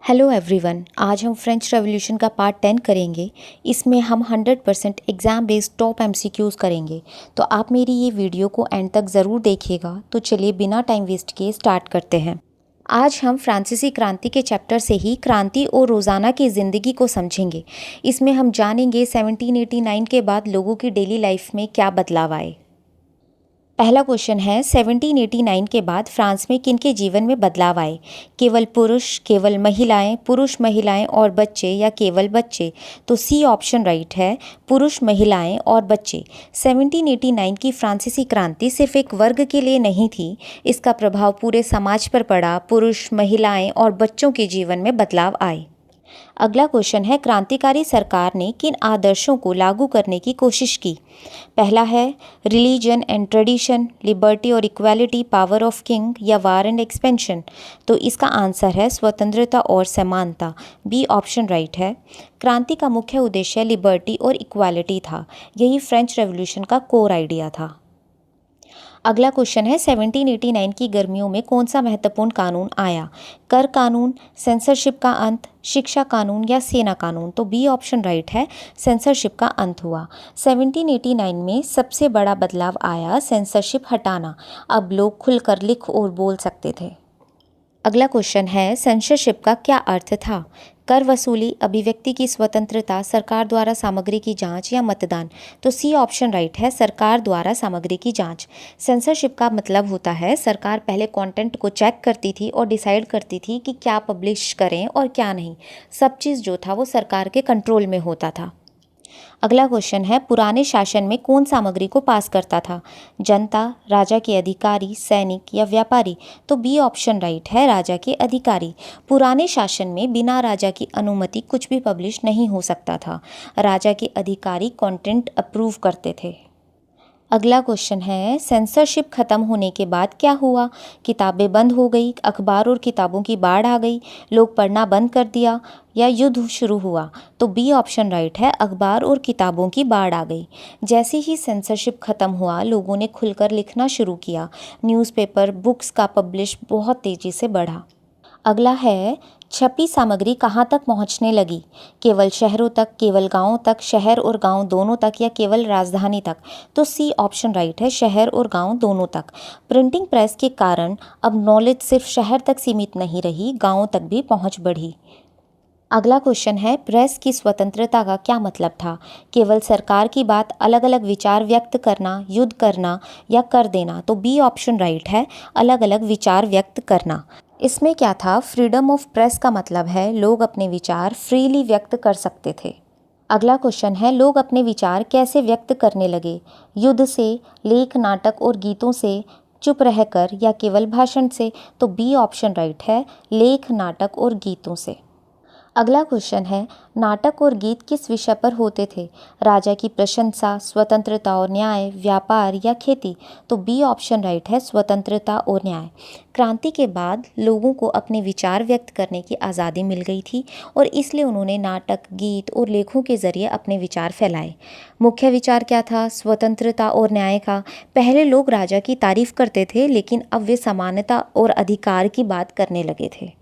Hello everyone. आज हम French revolution का पार्ट 10 करेंगे। इसमें हम 100% एग्ज़ाम बेस्ड टॉप एमसीक्यूज़ करेंगे। तो आप मेरी ये वीडियो को एंड तक ज़रूर देखिएगा। तो चलिए बिना टाइम वेस्ट किए स्टार्ट करते हैं। आज हम फ्रांसीसी क्रांति के चैप्टर से ही क्रांति और रोज़ाना की ज़िंदगी को समझेंगे। इसमें हम जानेंगे 1789 के बाद लोगों की डेली लाइफ में क्या बदलाव आए। पहला क्वेश्चन है 1789 के बाद फ्रांस में किनके जीवन में बदलाव आए। केवल पुरुष, केवल महिलाएं, पुरुष महिलाएं और बच्चे या केवल बच्चे। तो सी ऑप्शन राइट है, पुरुष महिलाएं और बच्चे। 1789 की फ्रांसीसी क्रांति सिर्फ एक वर्ग के लिए नहीं थी, इसका प्रभाव पूरे समाज पर पड़ा। पुरुष, महिलाएं और बच्चों के जीवन में बदलाव आए। अगला क्वेश्चन है क्रांतिकारी सरकार ने किन आदर्शों को लागू करने की कोशिश की। पहला है रिलीजन एंड ट्रेडिशन, लिबर्टी और इक्वालिटी, पावर ऑफ किंग या वार एंड एक्सपेंशन। तो इसका आंसर है स्वतंत्रता और समानता। बी ऑप्शन राइट है। क्रांति का मुख्य उद्देश्य लिबर्टी और इक्वालिटी था। यही फ्रेंच रेवोल्यूशन का कोर आइडिया था। अगला क्वेश्चन है 1789 की गर्मियों में कौन सा महत्वपूर्ण कानून आया। कर कानून, सेंसरशिप का अंत, शिक्षा कानून या सेना कानून। तो बी ऑप्शन राइट है, सेंसरशिप का अंत हुआ। 1789 में सबसे बड़ा बदलाव आया सेंसरशिप हटाना। अब लोग खुलकर लिख और बोल सकते थे। अगला क्वेश्चन है सेंसरशिप का क्या अर्थ था। कर वसूली, अभिव्यक्ति की स्वतंत्रता, सरकार द्वारा सामग्री की जांच या मतदान। तो सी ऑप्शन राइट है, सरकार द्वारा सामग्री की जांच। सेंसरशिप का मतलब होता है सरकार पहले कंटेंट को चेक करती थी और डिसाइड करती थी कि क्या पब्लिश करें और क्या नहीं। सब चीज़ जो था वो सरकार के कंट्रोल में होता था। अगला क्वेश्चन है पुराने शासन में कौन सामग्री को पास करता था। जनता, राजा के अधिकारी, सैनिक या व्यापारी। तो बी ऑप्शन राइट है, राजा के अधिकारी। पुराने शासन में बिना राजा की अनुमति कुछ भी पब्लिश नहीं हो सकता था। राजा के अधिकारी कंटेंट अप्रूव करते थे। अगला क्वेश्चन है सेंसरशिप खत्म होने के बाद क्या हुआ। किताबें बंद हो गई, अखबार और किताबों की बाढ़ आ गई, लोग पढ़ना बंद कर दिया या युद्ध शुरू हुआ। तो बी ऑप्शन राइट है, अखबार और किताबों की बाढ़ आ गई। जैसे ही सेंसरशिप खत्म हुआ लोगों ने खुलकर लिखना शुरू किया। न्यूज़पेपर, बुक्स का पब्लिश बहुत तेज़ी से बढ़ा। अगला है छपी सामग्री कहाँ तक पहुँचने लगी। केवल शहरों तक, केवल गांवों तक, शहर और गांव दोनों तक या केवल राजधानी तक। तो सी ऑप्शन राइट है, शहर और गांव दोनों तक। प्रिंटिंग प्रेस के कारण अब नॉलेज सिर्फ शहर तक सीमित नहीं रही, गांवों तक भी पहुँच बढ़ी। अगला क्वेश्चन है प्रेस की स्वतंत्रता का क्या मतलब था। केवल सरकार की बात, अलग अलग विचार व्यक्त करना, युद्ध करना या कर देना। तो बी ऑप्शन राइट है, अलग अलग विचार व्यक्त करना। इसमें क्या था, फ्रीडम ऑफ प्रेस का मतलब है लोग अपने विचार फ्रीली व्यक्त कर सकते थे। अगला क्वेश्चन है लोग अपने विचार कैसे व्यक्त करने लगे। युद्ध से, लेख, नाटक और गीतों से, चुप रहकर या केवल भाषण से। तो बी ऑप्शन राइट है, लेख, नाटक और गीतों से। अगला क्वेश्चन है नाटक और गीत किस विषय पर होते थे। राजा की प्रशंसा, स्वतंत्रता और न्याय, व्यापार या खेती। तो बी ऑप्शन राइट है, स्वतंत्रता और न्याय। क्रांति के बाद लोगों को अपने विचार व्यक्त करने की आज़ादी मिल गई थी और इसलिए उन्होंने नाटक, गीत और लेखों के जरिए अपने विचार फैलाए। मुख्य विचार क्या था, स्वतंत्रता और न्याय का। पहले लोग राजा की तारीफ करते थे लेकिन अब वे समानता और अधिकार की बात करने लगे थे।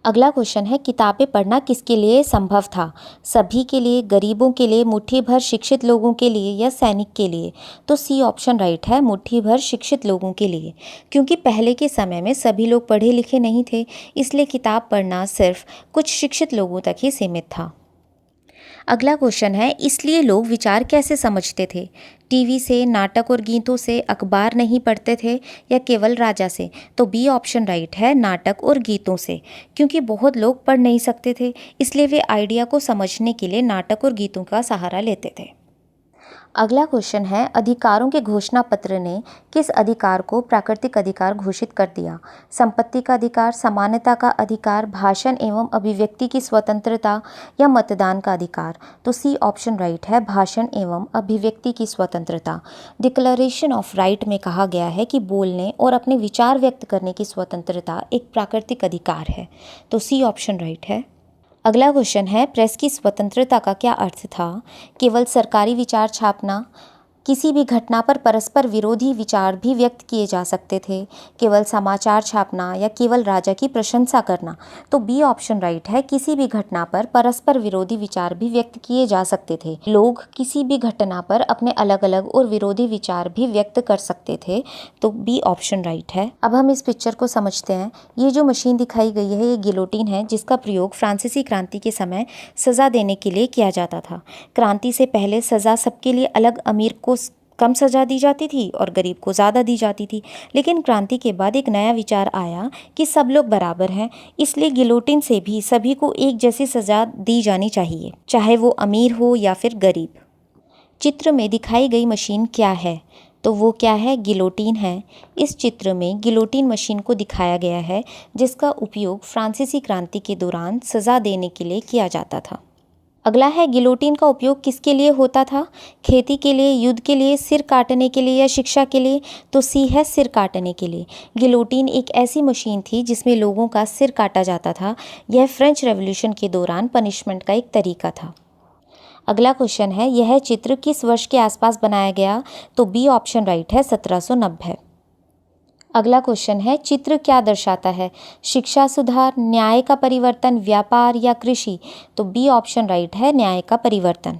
अगला क्वेश्चन है किताबें पढ़ना किसके लिए संभव था। सभी के लिए, गरीबों के लिए, मुट्ठी भर शिक्षित लोगों के लिए या सैनिक के लिए। तो सी ऑप्शन राइट है, मुट्ठी भर शिक्षित लोगों के लिए। क्योंकि पहले के समय में सभी लोग पढ़े लिखे नहीं थे, इसलिए किताब पढ़ना सिर्फ कुछ शिक्षित लोगों तक ही सीमित था। अगला क्वेश्चन है इसलिए लोग विचार कैसे समझते थे। टीवी से, नाटक और गीतों से, अखबार नहीं पढ़ते थे या केवल राजा से। तो बी ऑप्शन राइट है, नाटक और गीतों से। क्योंकि बहुत लोग पढ़ नहीं सकते थे, इसलिए वे आइडिया को समझने के लिए नाटक और गीतों का सहारा लेते थे। अगला क्वेश्चन है अधिकारों के घोषणा पत्र ने किस अधिकार को प्राकृतिक अधिकार घोषित कर दिया। संपत्ति का अधिकार, समानता का अधिकार, भाषण एवं अभिव्यक्ति की स्वतंत्रता या मतदान का अधिकार। तो सी ऑप्शन राइट है, भाषण एवं अभिव्यक्ति की स्वतंत्रता। डिक्लेरेशन ऑफ राइट में कहा गया है कि बोलने और अपने विचार व्यक्त करने की स्वतंत्रता एक प्राकृतिक अधिकार है। तो सी ऑप्शन राइट है। अगला क्वेश्चन है प्रेस की स्वतंत्रता का क्या अर्थ था। केवल सरकारी विचार छापना, किसी भी घटना पर परस्पर विरोधी विचार भी व्यक्त किए जा सकते थे, केवल समाचार छापना या केवल राजा की प्रशंसा करना। तो बी ऑप्शन राइट है, किसी भी घटना पर परस्पर विरोधी विचार भी व्यक्त किए जा सकते थे। लोग किसी भी घटना पर अपने अलग अलग और विरोधी विचार भी व्यक्त कर सकते थे। तो बी ऑप्शन राइट है। अब हम इस पिक्चर को समझते हैं। ये जो मशीन दिखाई गई है, ये गिलोटिन है, जिसका प्रयोग फ्रांसीसी क्रांति के समय सजा देने के लिए किया जाता था। क्रांति से पहले सजा सबके लिए अलग, अमीर को कम सजा दी जाती थी और गरीब को ज़्यादा दी जाती थी। लेकिन क्रांति के बाद एक नया विचार आया कि सब लोग बराबर हैं, इसलिए गिलोटिन से भी सभी को एक जैसी सजा दी जानी चाहिए, चाहे वो अमीर हो या फिर गरीब। चित्र में दिखाई गई मशीन क्या है? तो वो क्या है? गिलोटिन है। इस चित्र में गिलोटिन मशीन को दिखाया गया है, जिसका उपयोग फ्रांसीसी क्रांति के दौरान सजा देने के लिए किया जाता था। अगला है, गिलोटिन का उपयोग किसके लिए होता था? खेती के लिए, युद्ध के लिए, सिर काटने के लिए या शिक्षा के लिए? तो सी है, सिर काटने के लिए। गिलोटिन एक ऐसी मशीन थी जिसमें लोगों का सिर काटा जाता था। यह फ्रेंच रेवोल्यूशन के दौरान पनिशमेंट का एक तरीका था। अगला क्वेश्चन है, यह चित्र किस वर्ष के आसपास बनाया गया? तो बी ऑप्शन राइट है, 1790। अगला क्वेश्चन है, चित्र क्या दर्शाता है? शिक्षा सुधार, न्याय का परिवर्तन, व्यापार या कृषि? तो बी ऑप्शन राइट है, न्याय का परिवर्तन।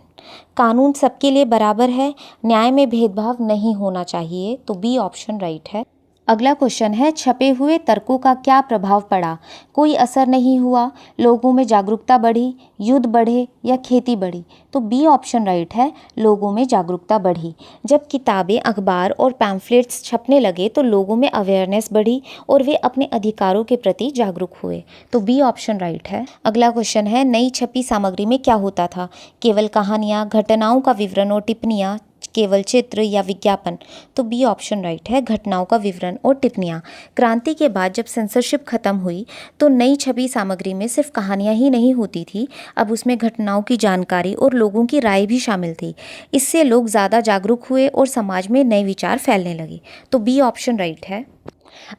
कानून सबके लिए बराबर है, न्याय में भेदभाव नहीं होना चाहिए। तो बी ऑप्शन राइट है। अगला क्वेश्चन है, छपे हुए तर्कों का क्या प्रभाव पड़ा? कोई असर नहीं हुआ, लोगों में जागरूकता बढ़ी, युद्ध बढ़े या खेती बढ़ी? तो बी ऑप्शन राइट है, लोगों में जागरूकता बढ़ी। जब किताबें, अखबार और पैम्फलेट्स छपने लगे तो लोगों में अवेयरनेस बढ़ी और वे अपने अधिकारों के प्रति जागरूक हुए। तो बी ऑप्शन राइट है। अगला क्वेश्चन है, नई छपी सामग्री में क्या होता था? केवल कहानियाँ, घटनाओं का विवरण और टिप्पणियाँ, केवल चित्र या विज्ञापन? तो बी ऑप्शन राइट है, घटनाओं का विवरण और टिप्पणियाँ। क्रांति के बाद जब सेंसरशिप खत्म हुई तो नई छपी सामग्री में सिर्फ कहानियाँ ही नहीं होती थी, अब उसमें घटनाओं की जानकारी और लोगों की राय भी शामिल थी। इससे लोग ज़्यादा जागरूक हुए और समाज में नए विचार फैलने लगे। तो बी ऑप्शन राइट है।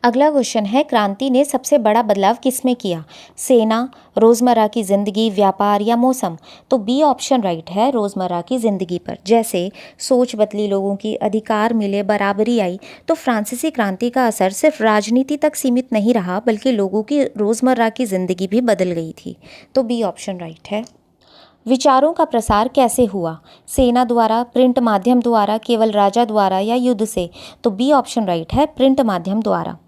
अगला क्वेश्चन है, क्रांति ने सबसे बड़ा बदलाव किसमें किया? सेना, रोज़मर्रा की ज़िंदगी, व्यापार या मौसम? तो बी ऑप्शन राइट है, रोज़मर्रा की ज़िंदगी पर। जैसे सोच बदली, लोगों की अधिकार मिले, बराबरी आई। तो फ्रांसीसी क्रांति का असर सिर्फ राजनीति तक सीमित नहीं रहा, बल्कि लोगों की रोज़मर्रा की ज़िंदगी भी बदल गई थी। तो बी ऑप्शन राइट है। विचारों का प्रसार कैसे हुआ? सेना द्वारा, प्रिंट माध्यम द्वारा, केवल राजा द्वारा या युद्ध से? तो बी ऑप्शन राइट है, प्रिंट माध्यम द्वारा।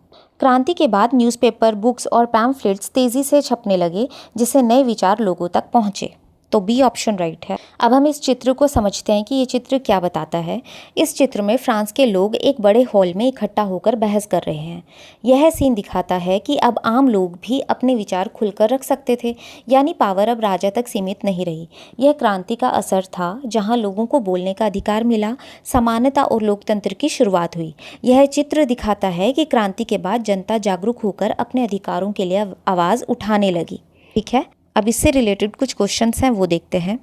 क्रांति के बाद न्यूज़पेपर, बुक्स और पैम्फलेट्स तेज़ी से छपने लगे, जिससे नए विचार लोगों तक पहुँचे। तो बी ऑप्शन राइट है। अब हम इस चित्र को समझते हैं कि ये चित्र क्या बताता है। इस चित्र में फ्रांस के लोग एक बड़े हॉल में इकट्ठा होकर बहस कर रहे हैं। यह सीन दिखाता है कि अब आम लोग भी अपने विचार खुलकर रख सकते थे, यानी पावर अब राजा तक सीमित नहीं रही। यह क्रांति का असर था, जहां लोगों को बोलने का अधिकार मिला, समानता और लोकतंत्र की शुरुआत हुई। यह चित्र दिखाता है कि क्रांति के बाद जनता जागरूक होकर अपने अधिकारों के लिए आवाज़ उठाने लगी। ठीक है, अब इससे रिलेटेड कुछ क्वेश्चंस हैं, वो देखते हैं।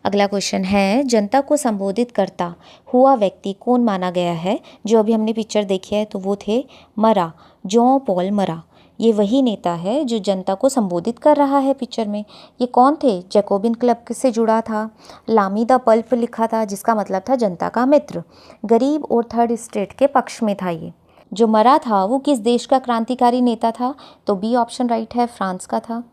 अगला क्वेश्चन है, जनता को संबोधित करता हुआ व्यक्ति कौन माना गया है? जो अभी हमने पिक्चर देखी है तो वो थे मरा, जॉन पॉल मरा। ये वही नेता है जो जनता को संबोधित कर रहा है पिक्चर में। ये कौन थे? जैकोबिन क्लब से जुड़ा था। लामी द पल्प लिखा था, जिसका मतलब था जनता का मित्र। गरीब और थर्ड स्टेट के पक्ष में था ये। जो मरा था वो किस देश का क्रांतिकारी नेता था? तो बी ऑप्शन राइट है, फ्रांस का था।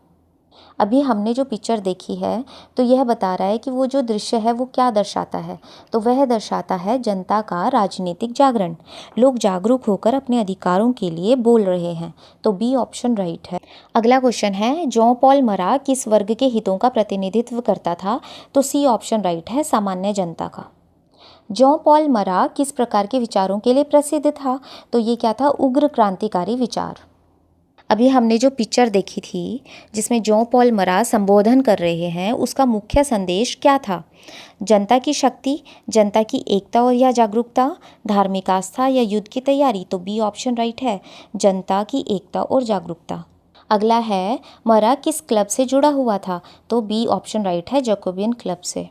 अभी हमने जो पिक्चर देखी है तो यह बता रहा है कि वो जो दृश्य है वो क्या दर्शाता है? तो वह दर्शाता है जनता का राजनीतिक जागरण। लोग जागरूक होकर अपने अधिकारों के लिए बोल रहे हैं। तो बी ऑप्शन राइट है। अगला क्वेश्चन है, जॉन पॉल मरा किस वर्ग के हितों का प्रतिनिधित्व करता था? तो सी ऑप्शन राइट है, सामान्य जनता का। जॉन पॉल मरा किस प्रकार के विचारों के लिए प्रसिद्ध था? तो ये क्या था? उग्र क्रांतिकारी विचार। अभी हमने जो पिक्चर देखी थी जिसमें जॉन पॉल मरा संबोधन कर रहे हैं, उसका मुख्य संदेश क्या था? जनता की शक्ति, जनता की एकता और या जागरूकता, धार्मिक आस्था या युद्ध की तैयारी? तो बी ऑप्शन राइट है, जनता की एकता और जागरूकता। अगला है, मरा किस क्लब से जुड़ा हुआ था? तो बी ऑप्शन राइट है, जैकोबिन क्लब से।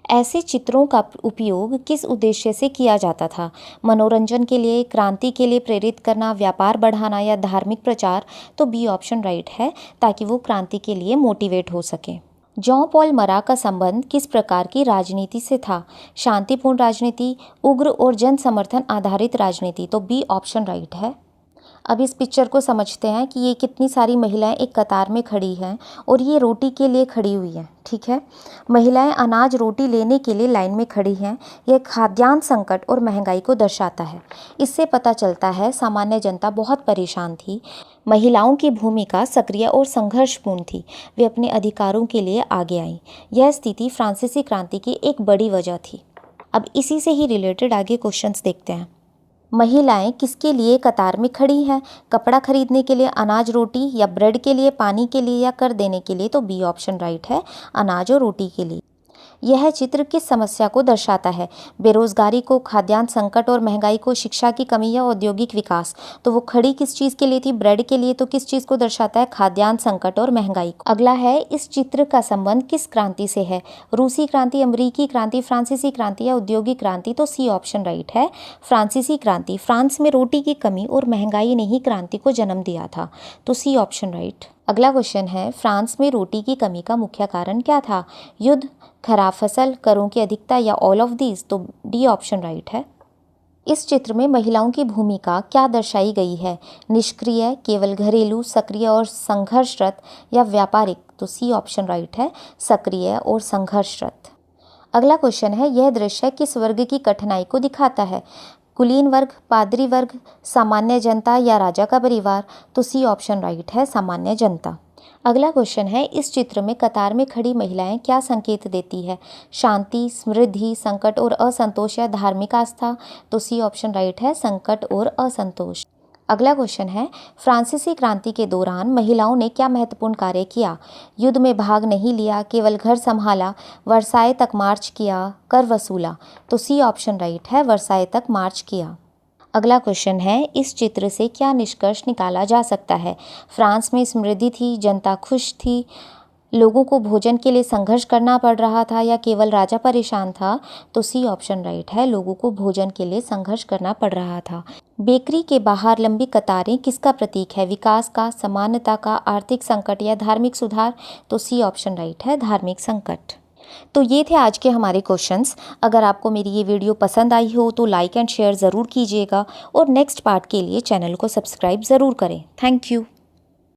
ऐसे चित्रों का उपयोग किस उद्देश्य से किया जाता था? मनोरंजन के लिए, क्रांति के लिए प्रेरित करना, व्यापार बढ़ाना या धार्मिक प्रचार? तो बी ऑप्शन राइट है, ताकि वो क्रांति के लिए मोटिवेट हो सके। जॉन पॉल मरा का संबंध किस प्रकार की राजनीति से था? शांतिपूर्ण राजनीति, उग्र और जन समर्थन आधारित राजनीति। तो बी ऑप्शन राइट है। अब इस पिक्चर को समझते हैं कि ये कितनी सारी महिलाएं एक कतार में खड़ी हैं और ये रोटी के लिए खड़ी हुई हैं। ठीक है, महिलाएं अनाज रोटी लेने के लिए लाइन में खड़ी हैं। यह खाद्यान्न संकट और महंगाई को दर्शाता है। इससे पता चलता है सामान्य जनता बहुत परेशान थी। महिलाओं की भूमिका सक्रिय और संघर्षपूर्ण थी। वे अपने अधिकारों के लिए आगे आईं। यह स्थिति फ्रांसीसी क्रांति की एक बड़ी वजह थी। अब इसी से ही रिलेटेड आगे क्वेश्चंस देखते हैं। महिलाएं किसके लिए कतार में खड़ी हैं? कपड़ा खरीदने के लिए, अनाज रोटी, या ब्रेड के लिए, पानी के लिए, या कर देने के लिए? तो बी ऑप्शन राइट है, अनाज और रोटी के लिए। यह चित्र किस समस्या को दर्शाता है? बेरोजगारी को, खाद्यान्न संकट और महंगाई को, शिक्षा की कमी या औद्योगिक विकास? तो वो खड़ी किस चीज़ के लिए थी? ब्रेड के लिए। तो किस चीज़ को दर्शाता है? खाद्यान्न संकट और महंगाई को। अगला है, इस चित्र का संबंध किस क्रांति से है? रूसी क्रांति, अमरीकी क्रांति, फ्रांसीसी क्रांति या औद्योगिक क्रांति? तो सी ऑप्शन राइट है, फ्रांसीसी क्रांति। फ्रांस में रोटी की कमी और महंगाई ने ही क्रांति को जन्म दिया था। तो सी ऑप्शन राइट। अगला क्वेश्चन है, फ्रांस में रोटी की कमी का मुख्य कारण क्या था? युद्ध, खराब फसल, करों की अधिकता, या ऑल ऑफ दीज? तो डी ऑप्शन राइट है। इस चित्र में महिलाओं की भूमिका क्या दर्शाई गई है? निष्क्रिय, केवल घरेलू, सक्रिय और संघर्षरत, या व्यापारिक? तो सी ऑप्शन राइट है, सक्रिय और संघर्षरत। अगला क्वेश्चन है, यह दृश्य किस वर्ग की कठिनाई को दिखाता है? कुलीन वर्ग, पादरी वर्ग, सामान्य जनता, या राजा का परिवार? तो सी ऑप्शन राइट है, सामान्य जनता। अगला क्वेश्चन है, इस चित्र में कतार में खड़ी महिलाएं क्या संकेत देती है? शांति, समृद्धि, संकट और असंतोष, या धार्मिक आस्था? तो सी ऑप्शन राइट है, संकट और असंतोष। अगला क्वेश्चन है, फ्रांसीसी क्रांति के दौरान महिलाओं ने क्या महत्वपूर्ण कार्य किया? युद्ध में भाग नहीं लिया, केवल घर संभाला, वर्साय तक मार्च किया, कर वसूला? तो सी ऑप्शन राइट है, वर्साय तक मार्च किया। अगला क्वेश्चन है, इस चित्र से क्या निष्कर्ष निकाला जा सकता है? फ्रांस में समृद्धि थी, जनता खुश थी, लोगों को भोजन के लिए संघर्ष करना पड़ रहा था, या केवल राजा परेशान था? तो सी ऑप्शन राइट है, लोगों को भोजन के लिए संघर्ष करना पड़ रहा था। बेकरी के बाहर लंबी कतारें किसका प्रतीक है? विकास का, समानता का, आर्थिक संकट, या धार्मिक सुधार? तो सी ऑप्शन राइट है, धार्मिक संकट। तो ये थे आज के हमारे क्वेश्चंस। अगर आपको मेरी ये वीडियो पसंद आई हो तो लाइक एंड शेयर ज़रूर कीजिएगा और नेक्स्ट पार्ट के लिए चैनल को सब्सक्राइब ज़रूर करें। Thank you.